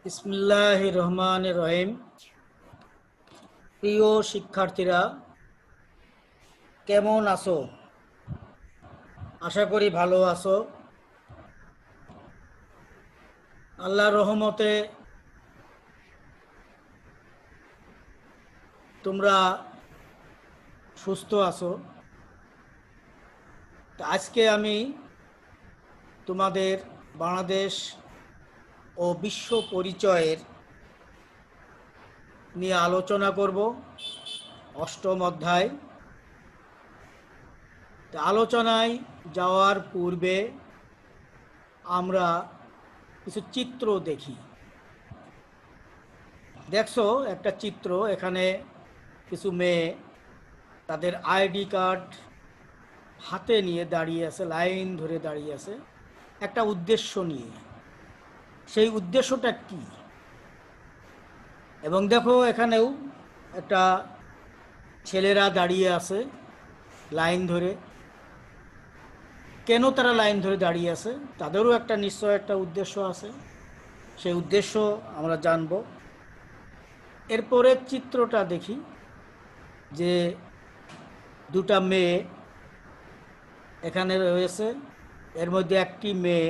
বিসমিল্লাহির রহমানির রহিম। প্রিয় শিক্ষার্থীরা, কেমন আছো? আশা করি ভালো আছো। আল্লাহর রহমতে তোমরা সুস্থ আছো। আজকে আমি তোমাদের বাংলাদেশ ও বিশ্ব পরিচয়ের নিয়ে আলোচনা করব। অষ্টম অধ্যায়। আলোচনায় যাওয়ার পূর্বে আমরা কিছু চিত্র দেখি। দেখছো একটা চিত্র, এখানে কিছু মেয়ে তাদের আইডি কার্ড হাতে নিয়ে দাঁড়িয়ে আছে, লাইন ধরে দাঁড়িয়ে আছে একটা উদ্দেশ্য নিয়ে। সেই উদ্দেশ্যটা কি? এবং দেখো এখানেও একটা ছেলেরা দাঁড়িয়ে আছে লাইন ধরে। কেন তারা লাইন ধরে দাঁড়িয়ে আছে? তাদেরও একটা নিশ্চয় একটা উদ্দেশ্য আছে। সেই উদ্দেশ্য আমরা জানব। এরপরের চিত্রটা দেখি যে দুটা মেয়ে এখানে রয়েছে। এর মধ্যে একটি মেয়ে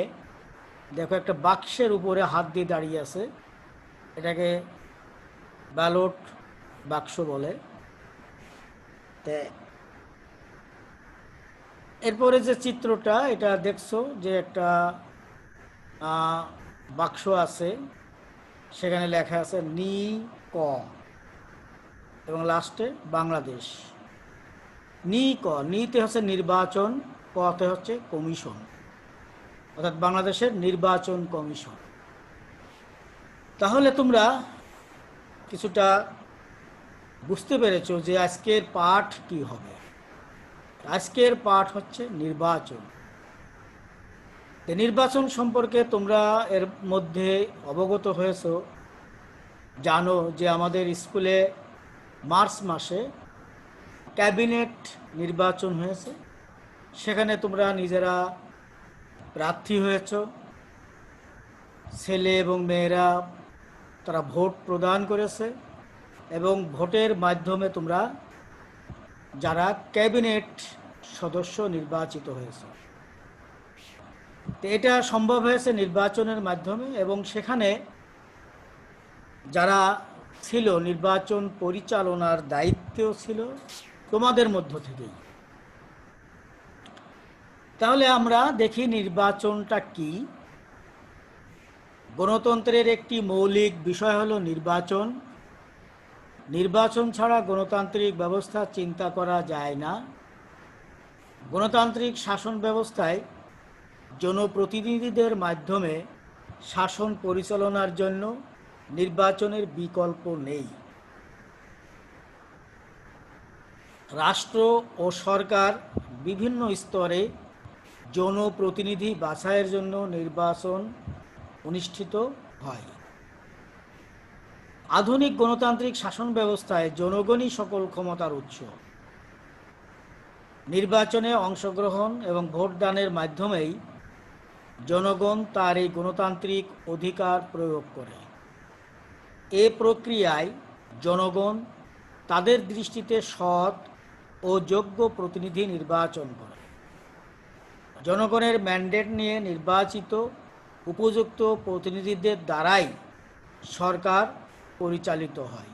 দেখো একটা বাক্সের উপরে হাত দিয়ে দাঁড়িয়ে আছে। এটাকে ব্যালট বাক্স বলে। এরপরে যে চিত্রটা এটা দেখছো যে একটা বাক্স আছে, সেখানে লেখা আছে নি ক এবং লাস্টে বাংলাদেশ। নিতে হচ্ছে নির্বাচন, কতে হচ্ছে কমিশন, অর্থাৎ বাংলাদেশের নির্বাচন কমিশন। তাহলে তোমরা কিছুটা বুঝতে পেরেছো যে আজকের পাঠ কি হবে। আজকের পাঠ হচ্ছে নির্বাচন। নির্বাচন সম্পর্কে তোমরা এর মধ্যে অবগত হয়েছো, জানো যে আমাদের স্কুলে মার্চ মাসে ক্যাবিনেট নির্বাচন হয়েছে। সেখানে তোমরা নিজেরা প্রার্থী হয়েছ। ছেলে এবং মেয়েরা তারা ভোট প্রদান করেছে এবং ভোটের মাধ্যমে তোমরা যারা ক্যাবিনেট সদস্য নির্বাচিত হয়েছে। তো এটা সম্ভব হয়েছে নির্বাচনের মাধ্যমে, এবং সেখানে যারা ছিল নির্বাচন পরিচালনার দায়িত্বেও ছিল তোমাদের মধ্য থেকেই। তাহলে আমরা দেখি নির্বাচনটা কি। গণতন্ত্রের একটি মৌলিক বিষয় হলো নির্বাচন। নির্বাচন ছাড়া গণতান্ত্রিক ব্যবস্থা চিন্তা করা যায় না। গণতান্ত্রিক শাসন ব্যবস্থায় জনপ্রতিনিধিদের মাধ্যমে শাসন পরিচালনার জন্য নির্বাচনের বিকল্প নেই। রাষ্ট্র ও সরকার বিভিন্ন স্তরে জনপ্রতিনিধি বাছাইয়ের জন্য নির্বাচন অনুষ্ঠিত হয়। আধুনিক গণতান্ত্রিক শাসন ব্যবস্থায় জনগণই সকল ক্ষমতার উৎস। নির্বাচনে অংশগ্রহণ এবং ভোটদানের মাধ্যমেই জনগণ তার এই গণতান্ত্রিক অধিকার প্রয়োগ করে। এ প্রক্রিয়ায় জনগণ তাদের দৃষ্টিতে সৎ ও যোগ্য প্রতিনিধি নির্বাচন করে। জনগণের ম্যান্ডেট নিয়ে নির্বাচিত উপযুক্ত প্রতিনিধিদের দ্বারাই সরকার পরিচালিত হয়।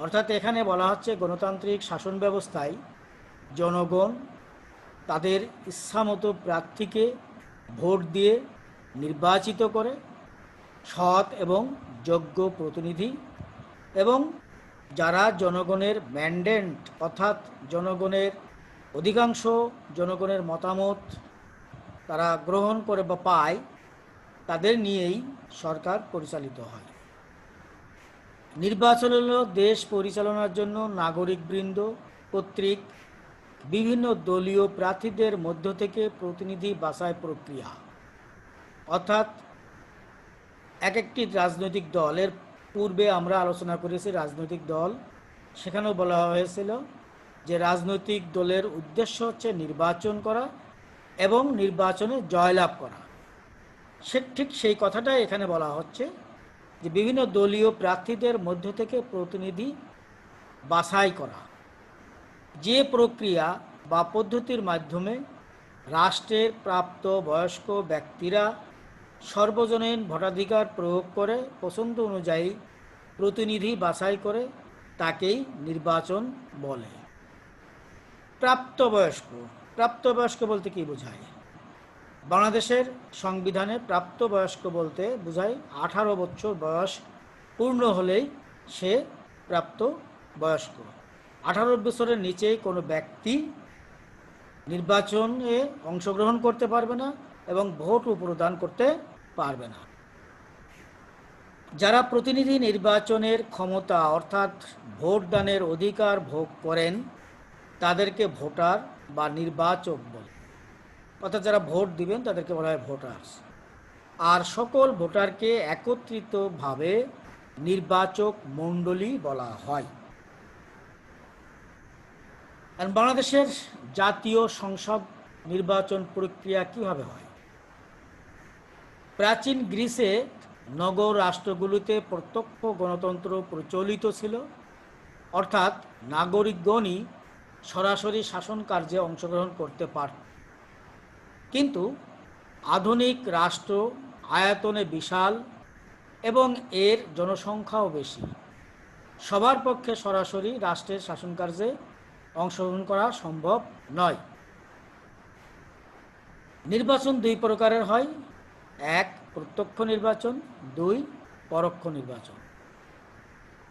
অর্থাৎ এখানে বলা হচ্ছে গণতান্ত্রিক শাসন ব্যবস্থায় জনগণ তাদের ইচ্ছামতো প্রার্থীকে ভোট দিয়ে নির্বাচিত করে সৎ এবং যোগ্য প্রতিনিধি, এবং যারা জনগণের ম্যান্ডেট অর্থাৎ জনগণের অধিকাংশ জনগণের মতামত তারা গ্রহণ করে বা পায়, তাদের নিয়েই সরকার পরিচালিত হয়। নির্বাচন হল দেশ পরিচালনার জন্য নাগরিকবৃন্দ কর্তৃক বিভিন্ন দলীয় প্রার্থীদের মধ্য থেকে প্রতিনিধি বাছাই প্রক্রিয়া। অর্থাৎ এক একটি রাজনৈতিক দলের পূর্বে আমরা আলোচনা করেছি রাজনৈতিক দল, সেখানেও বলা হয়েছিল যে রাজনৈতিক দলের উদ্দেশ্য হচ্ছে নির্বাচন করা এবং নির্বাচনে জয়লাভ করা। ঠিক সেই কথাটাই এখানে বলা হচ্ছে যে বিভিন্ন দলীয় প্রার্থীদের মধ্য থেকে প্রতিনিধি বাছাই করা, যে প্রক্রিয়া বা পদ্ধতির মাধ্যমে রাষ্ট্রের প্রাপ্ত বয়স্ক ব্যক্তিরা সর্বজনীন ভোটাধিকার প্রয়োগ করে পছন্দ অনুযায়ী প্রতিনিধি বাছাই করে তাকেই নির্বাচন বলে। প্রাপ্তবয়স্ক, প্রাপ্তবয়স্ক বলতে কি বোঝায়? বাংলাদেশের সংবিধানে প্রাপ্তবয়স্ক বলতে বোঝায় 18 বছর বয়স পূর্ণ হলেই সে প্রাপ্তবয়স্ক। 18 বছরের নিচে কোনো ব্যক্তি নির্বাচনে অংশগ্রহণ করতে পারবে না এবং ভোটও প্রদান করতে পারবে না। যারা প্রতিনিধি নির্বাচনের ক্ষমতা অর্থাৎ ভোট দানের অধিকার ভোগ করেন তাদেরকে ভোটার বা নির্বাচক বলে, অর্থাৎ যারা ভোট দিবেন তাদেরকে বলা হয় ভোটার্স। আর সকল ভোটারকে একত্রিতভাবে নির্বাচক মণ্ডলী বলা হয়। আর বাংলাদেশের জাতীয় সংসদ নির্বাচন প্রক্রিয়া কিভাবে হয়? প্রাচীন গ্রিসে নগর রাষ্ট্রগুলোতে প্রত্যক্ষ গণতন্ত্র প্রচলিত ছিল, অর্থাৎ নাগরিকগণই সরাসরি শাসন কার্যে অংশগ্রহণ করতে পারত। কিন্তু আধুনিক রাষ্ট্র আয়তনে বিশাল এবং এর জনসংখ্যাও বেশি, সবার পক্ষে সরাসরি রাষ্ট্রের শাসন কার্যে অংশগ্রহণ করা সম্ভব নয়। নির্বাচন দুই প্রকারের হয়, এক প্রত্যক্ষ নির্বাচন, দুই পরোক্ষ নির্বাচন।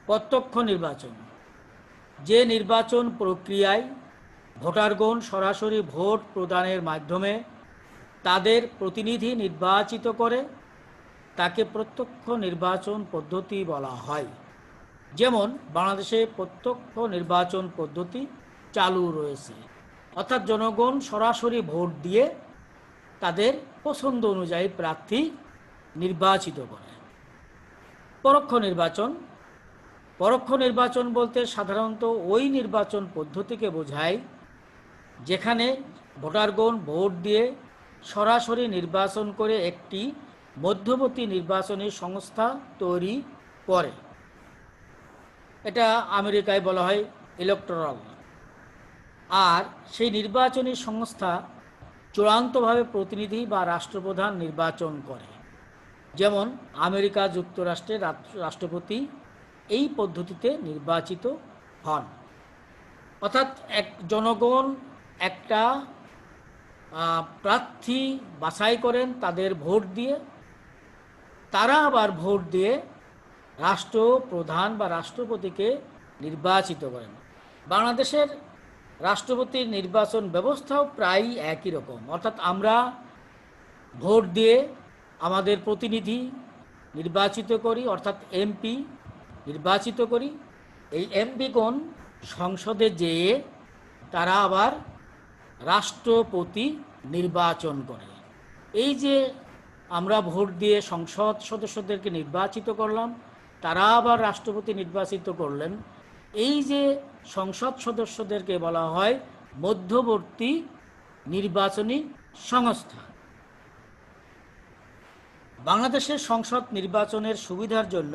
প্রত্যক্ষ নির্বাচন, যে নির্বাচন প্রক্রিয়ায় ভোটারগণ সরাসরি ভোট প্রদানের মাধ্যমে তাদের প্রতিনিধি নির্বাচিত করে তাকে প্রত্যক্ষ নির্বাচন পদ্ধতি বলা হয়। যেমন বাংলাদেশে প্রত্যক্ষ নির্বাচন পদ্ধতি চালু রয়েছে, অর্থাৎ জনগণ সরাসরি ভোট দিয়ে তাদের পছন্দ অনুযায়ী প্রার্থী নির্বাচিত করে। পরোক্ষ নির্বাচন, পরোক্ষ নির্বাচন বলতে সাধারণত ওই নির্বাচন পদ্ধতিকে বোঝায় যেখানে ভোটারগণ ভোট দিয়ে সরাসরি নির্বাচন করে একটি মধ্যবর্তী নির্বাচনী সংস্থা তৈরি করে। এটা আমেরিকায় বলা হয় ইলেকটোরাল। আর সেই নির্বাচনী সংস্থা চূড়ান্তভাবে প্রতিনিধি বা রাষ্ট্রপ্রধান নির্বাচন করে। যেমন আমেরিকা যুক্তরাষ্ট্রের রাষ্ট্রপতি এই পদ্ধতিতে নির্বাচিত হন। অর্থাৎ জনগণ একটা প্রার্থী বাছাই করেন তাদের ভোট দিয়ে, তারা আবার ভোট দিয়ে রাষ্ট্রপ্রধান বা রাষ্ট্রপতিকে নির্বাচিত করেন। বাংলাদেশের রাষ্ট্রপতির নির্বাচন ব্যবস্থাও প্রায় একই রকম, অর্থাৎ আমরা ভোট দিয়ে আমাদের প্রতিনিধি নির্বাচিত করি, অর্থাৎ এমপি নির্বাচিত করি। এই এমপিগণ সংসদে যেয়ে তারা আবার রাষ্ট্রপতি নির্বাচন করে। এই যে আমরা ভোট দিয়ে সংসদ সদস্যদেরকে নির্বাচিত করলাম, তারা আবার রাষ্ট্রপতি নির্বাচিত করলেন, এই যে সংসদ সদস্যদেরকে বলা হয় মধ্যবর্তী নির্বাচনী সংস্থা। বাংলাদেশের সংসদ নির্বাচনের সুবিধার জন্য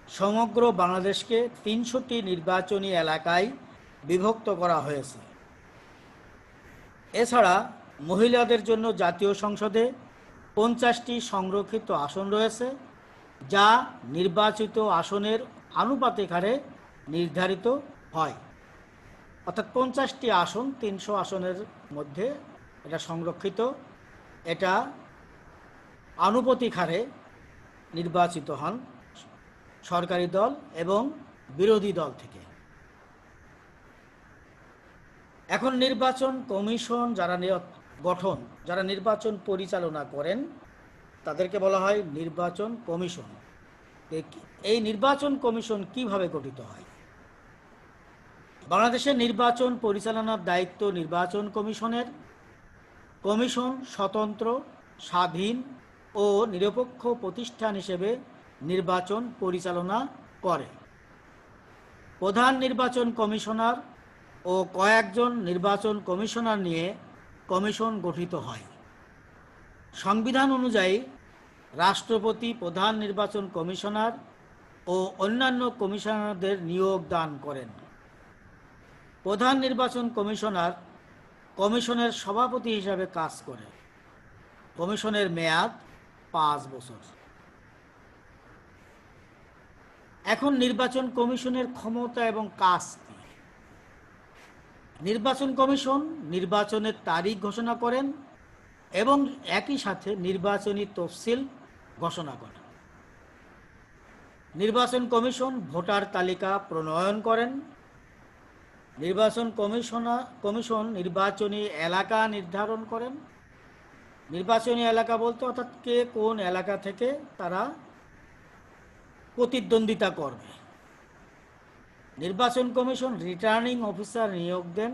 সমগ্র বাংলাদেশকে 300টি নির্বাচনী এলাকায় বিভক্ত করা হয়েছে। এছাড়া মহিলাদের জন্য জাতীয় সংসদে 50টি সংরক্ষিত আসন রয়েছে, যা নির্বাচিত আসনের আনুপাতিক হারে নির্ধারিত হয়। অর্থাৎ 50টি আসন 300 আসনের মধ্যে এটা সংরক্ষিত, এটা আনুপাতিক হারে নির্বাচিত হন সরকারি দল এবং বিরোধী দল থেকে। এখন নির্বাচন কমিশন যারা গঠন, যারা নির্বাচন পরিচালনা করেন তাদেরকে বলা হয় নির্বাচন কমিশন। এই নির্বাচন কমিশন কিভাবে গঠিত হয়? বাংলাদেশের নির্বাচন পরিচালনার দায়িত্ব নির্বাচন কমিশনের। কমিশন স্বতন্ত্র, স্বাধীন ও নিরপেক্ষ প্রতিষ্ঠান হিসেবে নির্বাচন পরিচালনা করে। প্রধান নির্বাচন কমিশনার ও কয়েকজন নির্বাচন কমিশনার নিয়ে কমিশন গঠিত হয়। সংবিধান অনুযায়ী রাষ্ট্রপতি, প্রধান নির্বাচন কমিশনার ও অন্যান্য কমিশনারদের নিয়োগ দান করেন। প্রধান নির্বাচন কমিশনার কমিশনের সভাপতি হিসাবে কাজ করে। কমিশনের মেয়াদ 5 বছর। এখন নির্বাচন কমিশনের ক্ষমতা এবং কাজ কি? নির্বাচন কমিশন নির্বাচনের তারিখ ঘোষণা করেন এবং একই সাথে নির্বাচনী তফসিল ঘোষণা করেন। নির্বাচন কমিশন ভোটার তালিকা প্রণয়ন করেন। নির্বাচন কমিশন নির্বাচনী এলাকা নির্ধারণ করেন। নির্বাচনী এলাকা বলতে অর্থাৎ কে কোন এলাকা থেকে তারা প্রতিদ্বন্দ্বিতা করবে। নির্বাচন কমিশন রিটার্নিং অফিসার নিয়োগ দেন।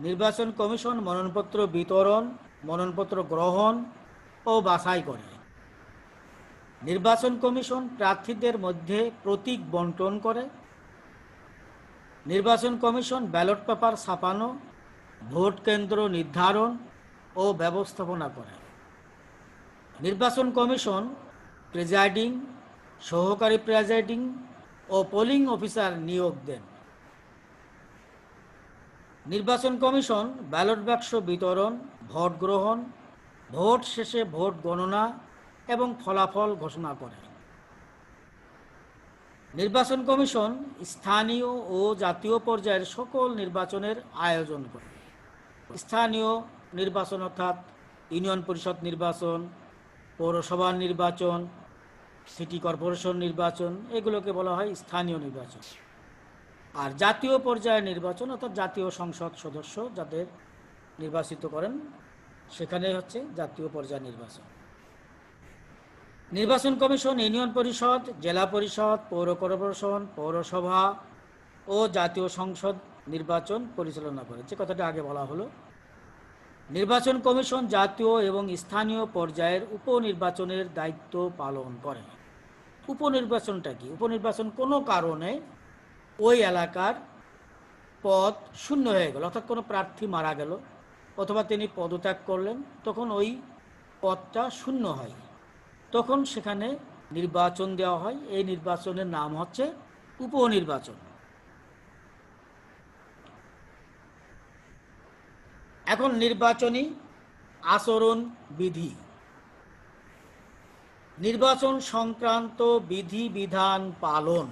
নির্বাচন কমিশন মনোনয়নপত্র বিতরণ, মনোনয়নপত্র গ্রহণ ও বাছাই করে। নির্বাচন কমিশন প্রার্থীদের মধ্যে প্রতীক বণ্টন করে। নির্বাচন কমিশন ব্যালট পেপার ছাপানো, ভোট কেন্দ্র নির্ধারণ ও ব্যবস্থাপনা করে। নির্বাচন কমিশন প্রিজাইডিং, সহকারী প্রিজাইডিং ও পোলিং অফিসার নিয়োগ দেন। নির্বাচন কমিশন ব্যালট বাক্স বিতরণ, ভোট গ্রহণ, ভোট শেষে ভোট গণনা এবং ফলাফল ঘোষণা করে। নির্বাচন কমিশন স্থানীয় ও জাতীয় পর্যায়ের সকল নির্বাচনের আয়োজন করে। স্থানীয় নির্বাচন অর্থাৎ ইউনিয়ন পরিষদ নির্বাচন, পৌরসভার নির্বাচন, সিটি কর্পোরেশন নির্বাচন, এগুলোকে বলা হয় স্থানীয় নির্বাচন। আর জাতীয় পর্যায়ের নির্বাচন অর্থাৎ জাতীয় সংসদ সদস্য যাদের নির্বাচিত করেন, সেখানে হচ্ছে জাতীয় পর্যায়ের নির্বাচন। নির্বাচন কমিশন ইউনিয়ন পরিষদ, জেলা পরিষদ, পৌর কর্পোরেশন, পৌরসভা ও জাতীয় সংসদ নির্বাচন পরিচালনা করে, যে কথাটা আগে বলা হলো। নির্বাচন কমিশন জাতীয় এবং স্থানীয় পর্যায়ের উপনির্বাচনের দায়িত্ব পালন করে। উপনির্বাচনটা কি? উপনির্বাচন কোনো কারণে ওই এলাকার পদ শূন্য হয়ে গেল, অর্থাৎ কোনো প্রার্থী মারা গেল অথবা তিনি পদত্যাগ করলেন, তখন ওই পদটা শূন্য হয়, তখন সেখানে নির্বাচন দেওয়া হয়। এই নির্বাচনের নাম হচ্ছে উপনির্বাচন। এখন নির্বাচনী আচরণ বিধি, নির্বাচন সংক্রান্ত বিধিবিধান পালন।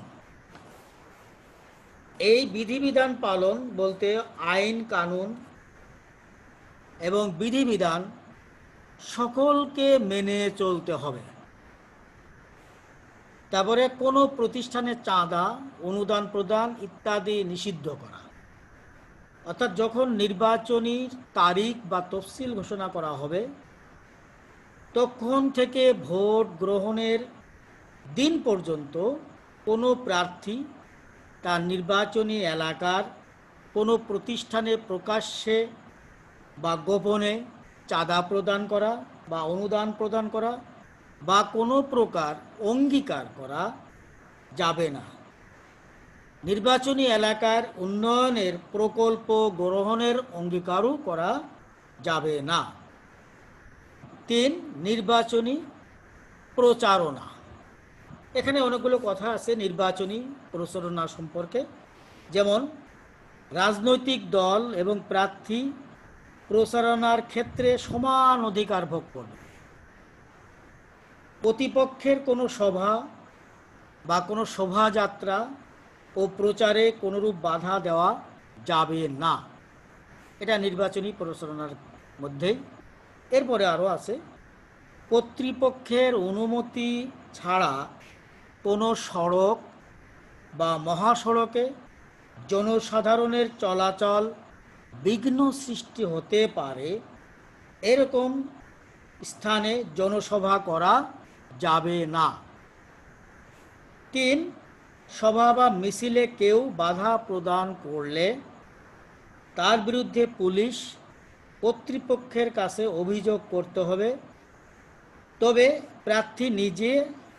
এই বিধিবিধান পালন বলতে আইন কানুন এবং বিধিবিধান সকলকে মেনে চলতে হবে। তারপরে কোনো প্রতিষ্ঠানে চাঁদা, অনুদান প্রদান ইত্যাদি নিষিদ্ধ করা। অর্থাৎ যখন নির্বাচনী তারিখ বা তফসিল ঘোষণা করা হবে, তখন থেকে ভোট গ্রহণের দিন পর্যন্ত কোনো প্রার্থী তার নির্বাচনী এলাকার কোনো প্রতিষ্ঠানে প্রকাশ্যে বা গোপনে চাঁদা প্রদান করা বা অনুদান প্রদান করা বা কোনো প্রকার অঙ্গীকার করা যাবে না। নির্বাচনী এলাকার উন্নয়নের প্রকল্প গ্রহণের অঙ্গীকারও করা যাবে না। 3, নির্বাচনী প্রচারণা। এখানে অনেকগুলো কথা আছে নির্বাচনী প্রচারণা সম্পর্কে, যেমন রাজনৈতিক দল এবং প্রার্থী প্রচারণার ক্ষেত্রে সমান অধিকার ভোগ করবে। প্রতিপক্ষের কোনো সভা বা কোনো শোভাযাত্রা ও প্রচারে কোনোরূপ বাধা দেওয়া যাবে না। এটা নির্বাচনী প্রচারণার মধ্যেই। এরপরে আরও আছে, কর্তৃপক্ষের অনুমতি ছাড়া কোনো সড়ক বা মহাসড়কে জনসাধারণের চলাচল বিঘ্ন সৃষ্টি হতে পারে এরকম স্থানে জনসভা করা যাবে না। 3, সভা বা মিছিলে কেউ বাধা প্রদান করলে তার বিরুদ্ধে পুলিশ কর্তৃপক্ষের কাছে অভিযোগ করতে হবে। তবে প্রার্থী নিজে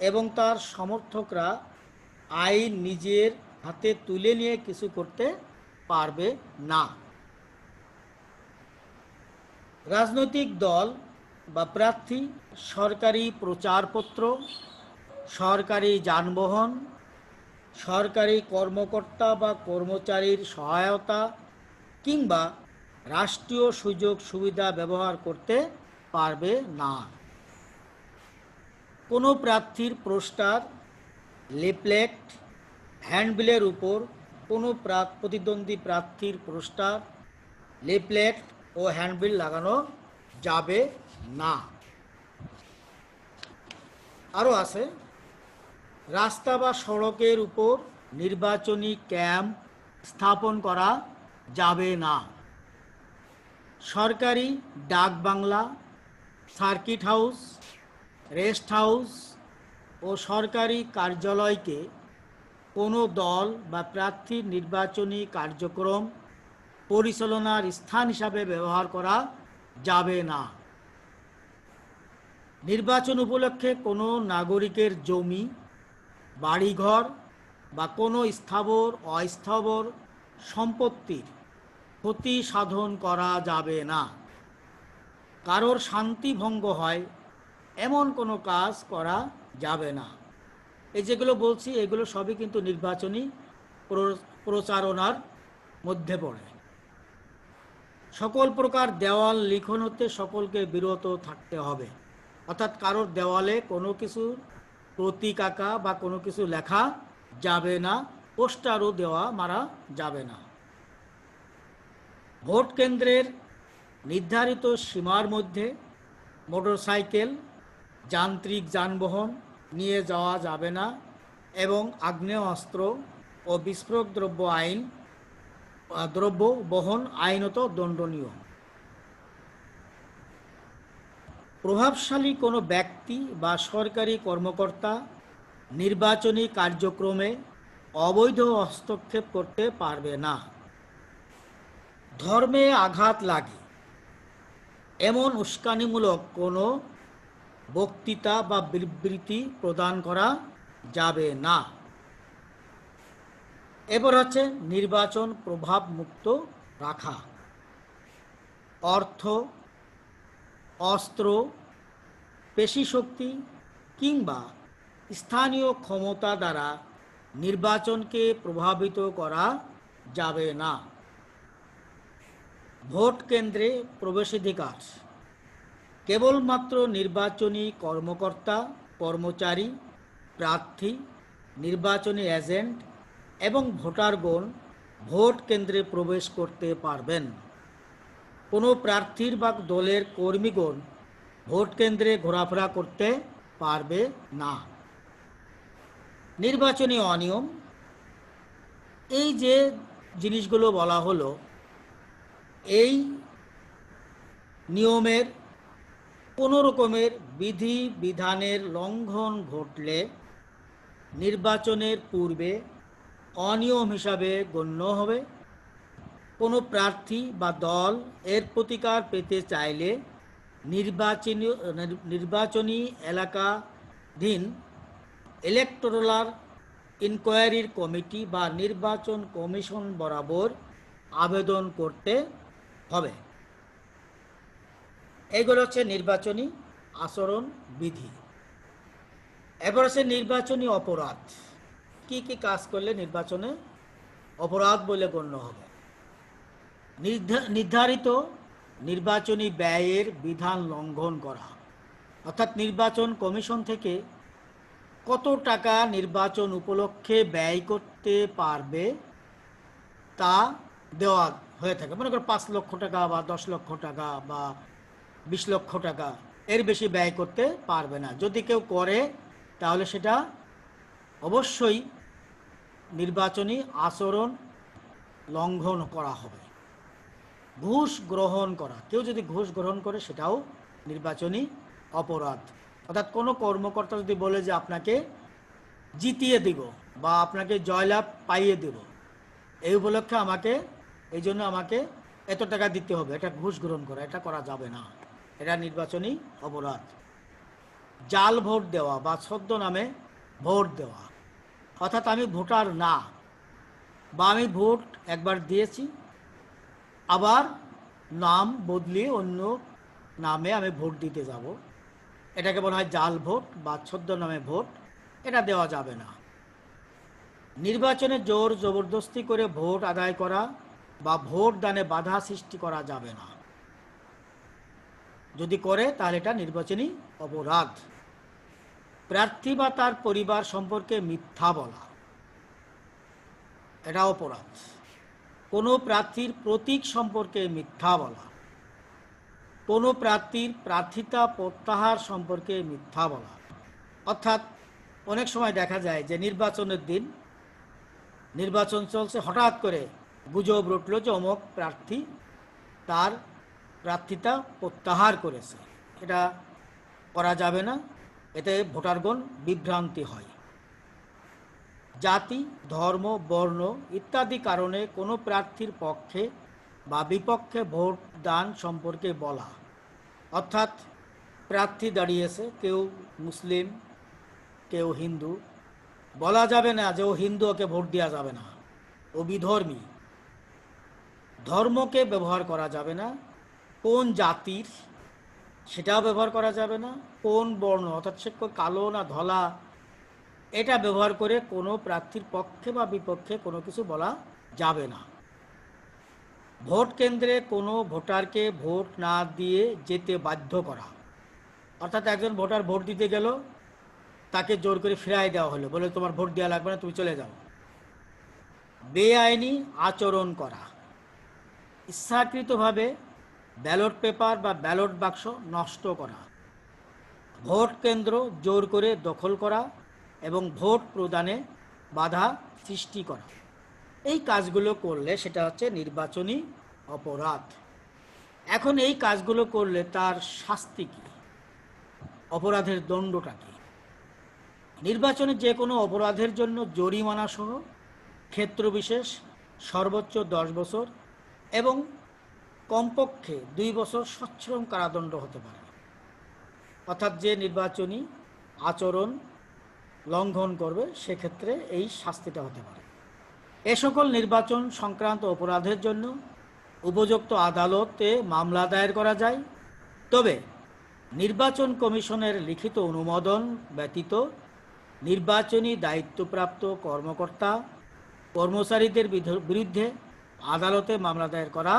এবং তার সমর্থকরা আইন নিজের হাতে তুলে নিয়ে কিছু করতে পারবে না। রাজনৈতিক দল বা প্রার্থী সরকারি প্রচারপত্র, সরকারি যানবাহন, সরকারি কর্মকর্তা বা কর্মচারীর সহায়তা কিংবা রাষ্ট্রীয় সুযোগ সুবিধা ব্যবহার করতে পারবে না। কোনো প্রার্থীর পোস্টার, লিফলেট, হ্যান্ডবিলের উপর কোনো প্রতিদ্বন্দ্বী প্রার্থীর পোস্টার, লিফলেট ও হ্যান্ডবিল লাগানো যাবে না। আরও আছে, রাস্তা বা সড়কের উপর নির্বাচনী ক্যাম্প স্থাপন করা যাবে না। সরকারি ডাকবাংলা, সার্কিট হাউস, রেস্ট হাউস ও সরকারি কার্যালয়কে কোনো দল বা প্রার্থীর নির্বাচনী কার্যক্রম পরিচালনার স্থান হিসাবে ব্যবহার করা যাবে না। নির্বাচন উপলক্ষে কোনো নাগরিকের জমি, বাড়িঘর বা কোনো স্থাবর অস্থাবর সম্পত্তির ক্ষতি সাধন করা যাবে না। কারোর শান্তি ভঙ্গ হয় এমন কোনো কাজ করা যাবে না। এই যেগুলো বলছি এগুলো সবই কিন্তু নির্বাচনী প্রচারণার মধ্যে পড়ে। সকল প্রকার দেওয়াল লিখন হতে সকলকে বিরত থাকতে হবে। অর্থাৎ কারোর দেওয়ালে কোনো কিছু প্রতীক আঁকা বা কোনো কিছু লেখা যাবে না, পোস্টারও দেওয়া মারা যাবে না। ভোট কেন্দ্রের নির্ধারিত সীমার মধ্যে মোটরসাইকেল, যান্ত্রিক যানবাহন নিয়ে যাওয়া যাবে না এবং আগ্নেয়াস্ত্র ও বিস্ফোরক দ্রব্য বহন আইনত দণ্ডনীয়। প্রভাবশালী কোনো ব্যক্তি বা সরকারি কর্মকর্তা নির্বাচনী কার্যক্রমে অবৈধ হস্তক্ষেপ করতে পারবে না। ধর্মে আঘাত লাগে এমন উস্কানিমূলক কোনো বক্তৃতা বা বিবৃতি প্রদান করা যাবে না। এবার হচ্ছে নির্বাচন প্রভাব মুক্ত রাখা। অর্থ, অস্ত্র, পেশিশক্তি কিংবা স্থানীয় ক্ষমতা দ্বারা নির্বাচনকে প্রভাবিত করা যাবে না। ভোট কেন্দ্রে প্রবেশাধিকার কেবলমাত্র নির্বাচনী কর্মকর্তা, কর্মচারী, প্রার্থী, নির্বাচনী এজেন্ট এবং ভোটারগণ ভোট কেন্দ্রে প্রবেশ করতে পারবেন। কোনো প্রার্থীর বা দলের কর্মীগণ ভোট কেন্দ্রে ঘোরাফেরা করতে পারবে না। নির্বাচনী অনিয়ম, এই যে জিনিসগুলো বলা হলো, এই নিয়মের কোনো রকমের বিধি বিধানের লঙ্ঘন ঘটলে নির্বাচনের পূর্বে অনিয়ম হিসাবে গণ্য হবে। কোনো প্রার্থী বা দল এর প্রতিকার পেতে চাইলে নির্বাচনী এলাকাধীন ইলেকটোরাল ইনকোয়ারির কমিটি বা নির্বাচন কমিশন বরাবর আবেদন করতে হবে। এইগুলো হচ্ছে নির্বাচনী আচরণ বিধি। এবার হচ্ছে নির্বাচনী অপরাধ। কি কি কাজ করলে নির্বাচনে অপরাধ বলে গণ্য হবে? নির্ধারিত নির্বাচনী ব্যয়ের বিধান লঙ্ঘন করা, অর্থাৎ নির্বাচন কমিশন থেকে কত টাকা নির্বাচন উপলক্ষে ব্যয় করতে পারবে তা দেওয়া হয়ে থাকে। মনে করো 5 লক্ষ টাকা বা 10 লক্ষ টাকা বা 20 লক্ষ টাকা, এর বেশি ব্যয় করতে পারবে না। যদি কেউ করে তাহলে সেটা অবশ্যই নির্বাচনী আচরণ লঙ্ঘন করা হবে। ঘুষ গ্রহণ করা, কেউ যদি ঘুষ গ্রহণ করে সেটাও নির্বাচনী অপরাধ। অর্থাৎ কোনো কর্মকর্তা যদি বলে যে আপনাকে জিতিয়ে দিব বা আপনাকে জয়লাভ পাইয়ে দেব, এই উপলক্ষে এই জন্য আমাকে এত টাকা দিতে হবে, এটা ঘুষ গ্রহণ করা, এটা করা যাবে না, এটা নির্বাচনী অপরাধ। জাল ভোট দেওয়া বা ছদ্মনামে ভোট দেওয়া, অর্থাৎ আমি ভোটার না বা আমি ভোট একবার দিয়েছি আবার নাম বদলিয়ে অন্য নামে আমি ভোট দিতে যাব, এটাকে বলা হয় জাল ভোট বা ছদ্মনামে ভোট। এটা দেওয়া যাবে না। নির্বাচনে জোর জবরদস্তি করে ভোট আদায় করা বা ভোট দানে বাধা সৃষ্টি করা যাবে না। যদি করে তাহলে এটা নির্বাচনী অপরাধ। প্রার্থী বা তার পরিবার সম্পর্কে মিথ্যা বলা, এটা অপরাধ। কোনো প্রার্থীর প্রতীক সম্পর্কে মিথ্যা বলা, কোনো প্রার্থীর প্রার্থিতা প্রত্যাহার সম্পর্কে মিথ্যা বলা। অর্থাৎ অনেক সময় দেখা যায় যে নির্বাচনের দিন নির্বাচন চলছে, হঠাৎ করে গুজব রটল যে অমুক প্রার্থী তার প্রার্থিতা প্রত্যাহার করেছে। এটা করা যাবে না, এতে ভোটারগণ বিভ্রান্তি হয়। জাতি, ধর্ম, বর্ণ ইত্যাদি কারণে কোনো প্রার্থীর পক্ষে বা বিপক্ষে ভোট দান সম্পর্কে বলা। অর্থাৎ প্রার্থী দাঁড়িয়েছে, কেউ মুসলিম কেউ হিন্দু, বলা যাবে না যে ও হিন্দু, ওকে ভোট দেওয়া যাবে না, ও বিধর্মী। ধর্মকে ব্যবহার করা যাবে না, কোন জাতির সেটাও ব্যবহার করা যাবে না, কোন বর্ণ অর্থাৎ সে কালো না ধলা, এটা ব্যবহার করে কোনো প্রার্থীর পক্ষে বা বিপক্ষে কোনো কিছু বলা যাবে না। ভোট কেন্দ্রে কোনো ভোটারকে ভোট না দিয়ে যেতে বাধ্য করা। অর্থাৎ একজন ভোটার ভোট দিতে গেল, তাকে জোর করে ফিরাই দেওয়া হলো, বলে তোমার ভোট দেওয়া লাগবে না, তুমি চলে যাও। বেআইনি আচরণ করা, ইচ্ছাকৃতভাবে ব্যালট পেপার বা ব্যালট বাক্স নষ্ট করা, ভোট কেন্দ্র জোর করে দখল করা এবং ভোট প্রদানে বাধা সৃষ্টি করা। এই কাজগুলো করলে সেটা হচ্ছে নির্বাচনী অপরাধ। এখন এই কাজগুলো করলে তার শাস্তি কী, অপরাধের দণ্ডটা কী? নির্বাচনে যে কোনো অপরাধের জন্য জরিমানা সহ ক্ষেত্রবিশেষ সর্বোচ্চ 10 বছর এবং কমপক্ষে 2 বছর সশ্রম কারাদণ্ড হতে পারে। অর্থাৎ যে নির্বাচনী আচরণ লঙ্ঘন করবে সেক্ষেত্রে এই শাস্তিটা হতে পারে। এ সকল নির্বাচন সংক্রান্ত অপরাধের জন্য উপযুক্ত আদালতে মামলা দায়ের করা যায়। তবে নির্বাচন কমিশনের লিখিত অনুমোদন ব্যতীত নির্বাচনী দায়িত্বপ্রাপ্ত কর্মকর্তা কর্মচারীদের বিরুদ্ধে আদালতে মামলা দায়ের করা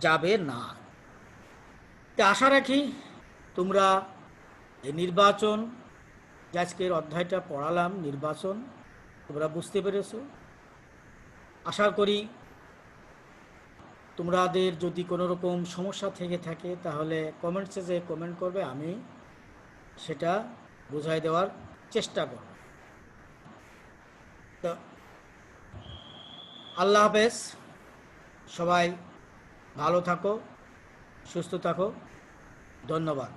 যাবে না। আশা রাখি তোমরা এই নির্বাচন, আজকের অধ্যায়টা পড়ালাম নির্বাচন, তোমরা বুঝতে পেরেছো। আশা করি তোমাদের যদি কোনো রকম সমস্যা থেকে থাকে তাহলে কমেন্টসে যে কমেন্ট করবে, আমি সেটা বুঝাই দেওয়ার চেষ্টা করব। তো আল্লাহ হাফেজ, সবাই ভালো থাকো, সুস্থ থাকো, ধন্যবাদ।